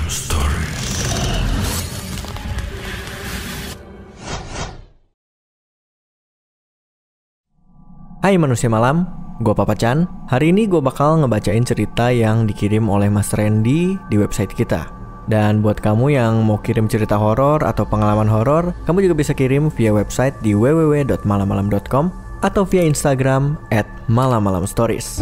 Stories. Hai manusia malam, gue Papa Chan. Hari ini gue bakal ngebacain cerita yang dikirim oleh Mas Randy di website kita. Dan buat kamu yang mau kirim cerita horor atau pengalaman horor, kamu juga bisa kirim via website di www.malammalam.com atau via Instagram @malammalamstories.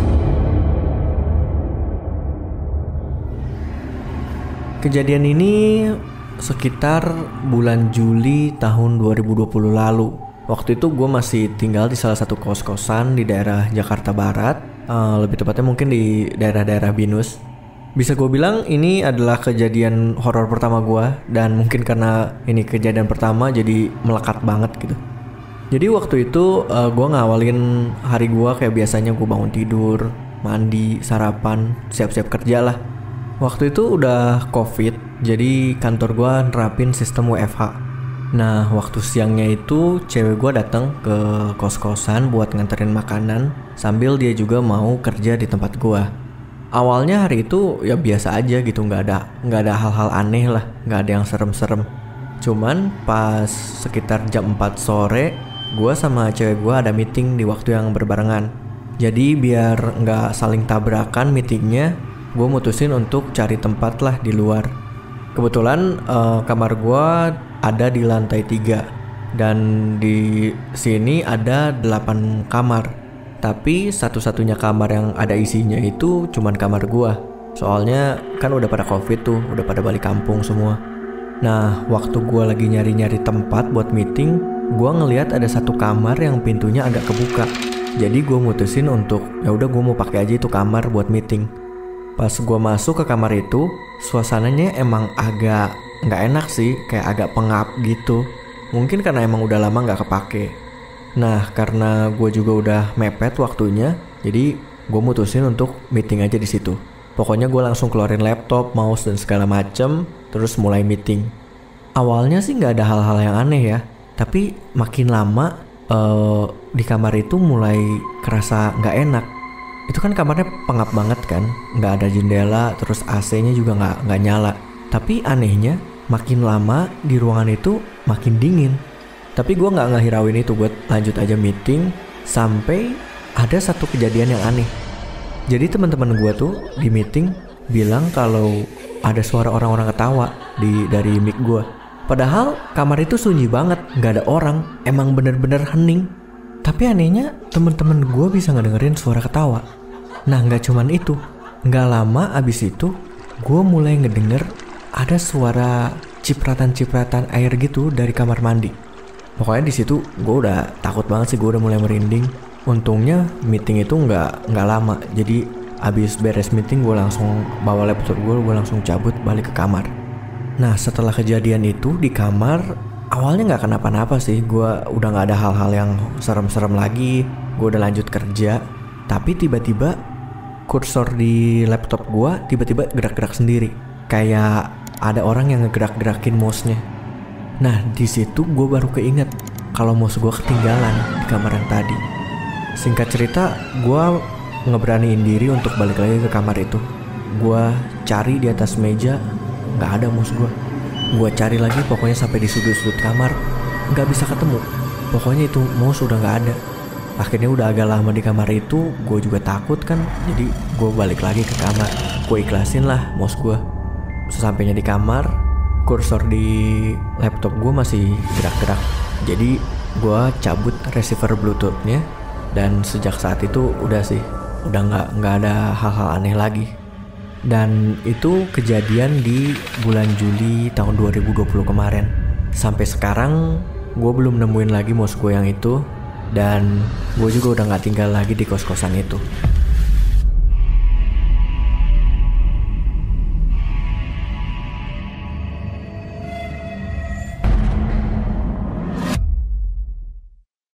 Kejadian ini sekitar bulan Juli tahun 2020 lalu. Waktu itu gue masih tinggal di salah satu kos-kosan di daerah Jakarta Barat, lebih tepatnya mungkin di daerah-daerah Binus. Bisa gue bilang ini adalah kejadian horor pertama gue, dan mungkin karena ini kejadian pertama jadi melekat banget gitu. Jadi waktu itu gue ngawalin hari gue kayak biasanya, gue bangun tidur, mandi, sarapan, siap-siap kerja lah. Waktu itu udah COVID, jadi kantor gue nerapin sistem WFH. Nah, waktu siangnya itu cewek gue datang ke kos-kosan buat nganterin makanan sambil dia juga mau kerja di tempat gue. Awalnya hari itu ya biasa aja gitu, nggak ada hal-hal aneh lah, nggak ada yang serem-serem. Cuman pas sekitar jam 4 sore, gue sama cewek gue ada meeting di waktu yang berbarengan. Jadi biar nggak saling tabrakan meetingnya, gue mutusin untuk cari tempat lah di luar. Kebetulan kamar gue ada di lantai 3 dan di sini ada 8 kamar. Tapi satu-satunya kamar yang ada isinya itu cuman kamar gue. Soalnya kan udah pada COVID tuh, udah pada balik kampung semua. Nah, waktu gue lagi nyari-nyari tempat buat meeting, gue ngeliat ada satu kamar yang pintunya agak kebuka. Jadi gue mutusin untuk ya udah gue mau pakai aja itu kamar buat meeting. Pas gue masuk ke kamar itu, suasananya emang agak nggak enak sih, kayak agak pengap gitu. Mungkin karena emang udah lama nggak kepake. Nah, karena gue juga udah mepet waktunya, jadi gue mutusin untuk meeting aja di situ. Pokoknya gue langsung keluarin laptop, mouse dan segala macem, terus mulai meeting. Awalnya sih nggak ada hal-hal yang aneh ya, tapi makin lama di kamar itu mulai kerasa nggak enak. Itu kan kamarnya pengap banget kan, nggak ada jendela, terus AC-nya juga nggak nyala. Tapi anehnya, makin lama di ruangan itu makin dingin. Tapi gue nggak ngehirauin itu, buat lanjut aja meeting sampai ada satu kejadian yang aneh. Jadi teman-teman gue tuh di meeting bilang kalau ada suara orang-orang ketawa dari mic gue. Padahal kamar itu sunyi banget, nggak ada orang, emang bener-bener hening. Tapi anehnya temen-temen gue bisa ngedengerin suara ketawa. Nah, gak cuman itu, gak lama abis itu gue mulai ngedenger ada suara cipratan-cipratan air gitu dari kamar mandi. Pokoknya di situ gue udah takut banget sih, gue udah mulai merinding. Untungnya meeting itu gak lama, jadi abis beres meeting gue langsung bawa laptop gue langsung cabut balik ke kamar. Nah, setelah kejadian itu di kamar, awalnya gak kenapa-napa sih, gue udah gak ada hal-hal yang serem-serem lagi, gue udah lanjut kerja. Tapi tiba-tiba kursor di laptop gue tiba-tiba gerak-gerak sendiri, kayak ada orang yang ngegerak-gerakin mouse-nya. Nah, di situ gue baru keinget kalau mouse gue ketinggalan di kamar yang tadi. Singkat cerita, gue ngeberaniin diri untuk balik lagi ke kamar itu. Gue cari di atas meja, nggak ada mouse gue. Gue cari lagi pokoknya sampai di sudut-sudut kamar, nggak bisa ketemu. Pokoknya itu mouse udah nggak ada. Akhirnya udah agak lama di kamar itu, gue juga takut kan, jadi gue balik lagi ke kamar. Gue ikhlasin lah mouse gue. Sesampainya di kamar, kursor di laptop gue masih gerak-gerak. Jadi gue cabut receiver bluetoothnya, dan sejak saat itu udah sih, udah nggak ada hal-hal aneh lagi. Dan itu kejadian di bulan Juli tahun 2020 kemarin. Sampai sekarang gue belum nemuin lagi mouse gue yang itu. Dan gue juga udah gak tinggal lagi di kos-kosan itu.